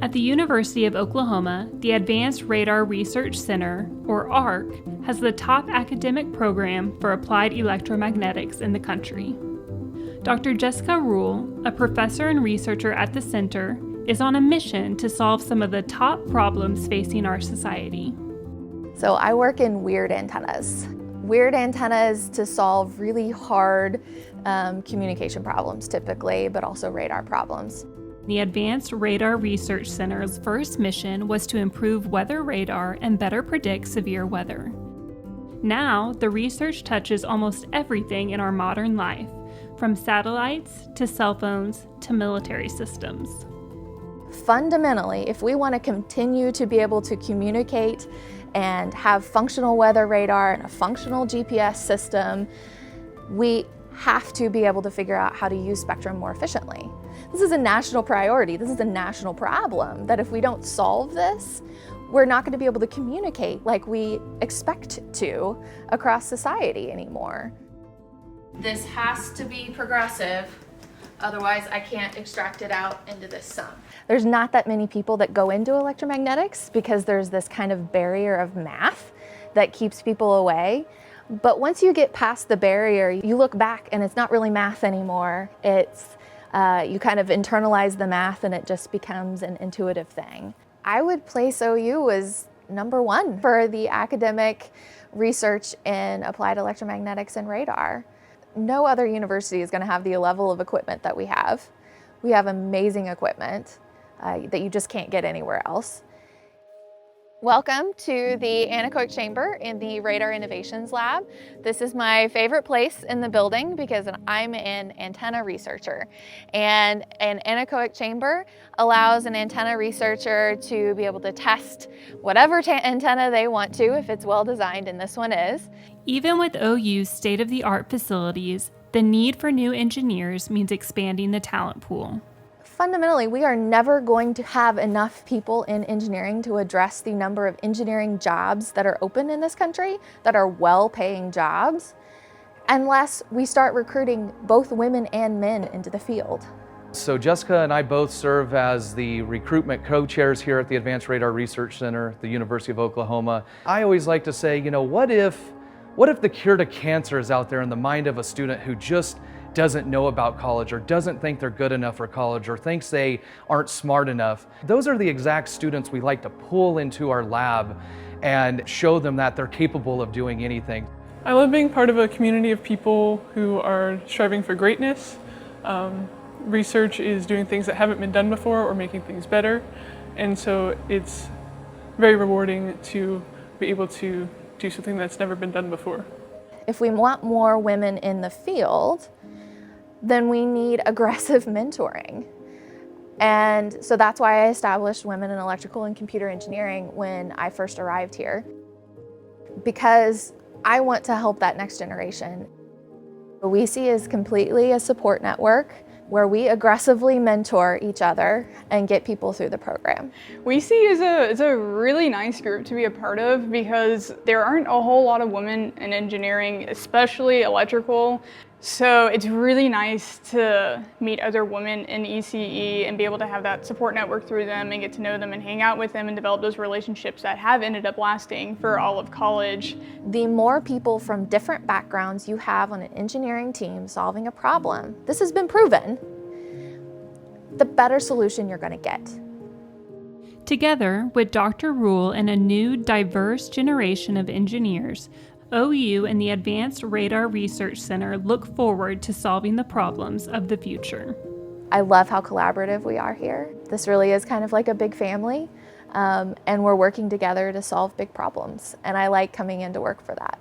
At the University of Oklahoma, the Advanced Radar Research Center, or ARC, has the top academic program for applied electromagnetics in the country. Dr. Jessica Rule, a professor and researcher at the center, is on a mission to solve some of the top problems facing our society. So I work in weird antennas. Weird antennas to solve really hard communication problems typically, but also radar problems. The Advanced Radar Research Center's first mission was to improve weather radar and better predict severe weather. Now, the research touches almost everything in our modern life, from satellites to cell phones to military systems. Fundamentally, if we want to continue to be able to communicate and have functional weather radar and a functional GPS system, we have to be able to figure out how to use spectrum more efficiently. This is a national priority. This is a national problem that if we don't solve this, we're not going to be able to communicate like we expect to across society anymore. This has to be progressive, otherwise I can't extract it out into this sum. There's not that many people that go into electromagnetics because there's this kind of barrier of math that keeps people away. But once you get past the barrier, you look back and it's not really math anymore. It's you kind of internalize the math and it just becomes an intuitive thing. I would place OU as number one for the academic research in applied electromagnetics and radar. No other university is going to have the level of equipment that we have. We have amazing equipment that you just can't get anywhere else. Welcome to the anechoic chamber in the Radar Innovations Lab. This is my favorite place in the building because I'm an antenna researcher. And an anechoic chamber allows an antenna researcher to be able to test whatever antenna they want to if it's well designed, and this one is. Even with OU's state-of-the-art facilities, the need for new engineers means expanding the talent pool. Fundamentally, we are never going to have enough people in engineering to address the number of engineering jobs that are open in this country, that are well-paying jobs, unless we start recruiting both women and men into the field. So Jessica and I both serve as the recruitment co-chairs here at the Advanced Radar Research Center at the University of Oklahoma. I always like to say, what if the cure to cancer is out there in the mind of a student who just doesn't know about college or doesn't think they're good enough for college or thinks they aren't smart enough? Those are the exact students we like to pull into our lab and show them that they're capable of doing anything. I love being part of a community of people who are striving for greatness. Research is doing things that haven't been done before or making things better, and so it's very rewarding to be able to do something that's never been done before. If we want more women in the field, then we need aggressive mentoring. And so that's why I established Women in Electrical and Computer Engineering when I first arrived here, because I want to help that next generation. We see is completely a support network where we aggressively mentor each other and get people through the program. We see is a really nice group to be a part of because there aren't a whole lot of women in engineering, especially electrical. So it's really nice to meet other women in ECE and be able to have that support network through them and get to know them and hang out with them and develop those relationships that have ended up lasting for all of college. The more people from different backgrounds you have on an engineering team solving a problem, this has been proven, the better solution you're going to get. Together with Dr. Rule and a new, diverse generation of engineers, OU and the Advanced Radar Research Center look forward to solving the problems of the future. I love how collaborative we are here. This really is kind of like a big family, and we're working together to solve big problems, and I like coming in to work for that.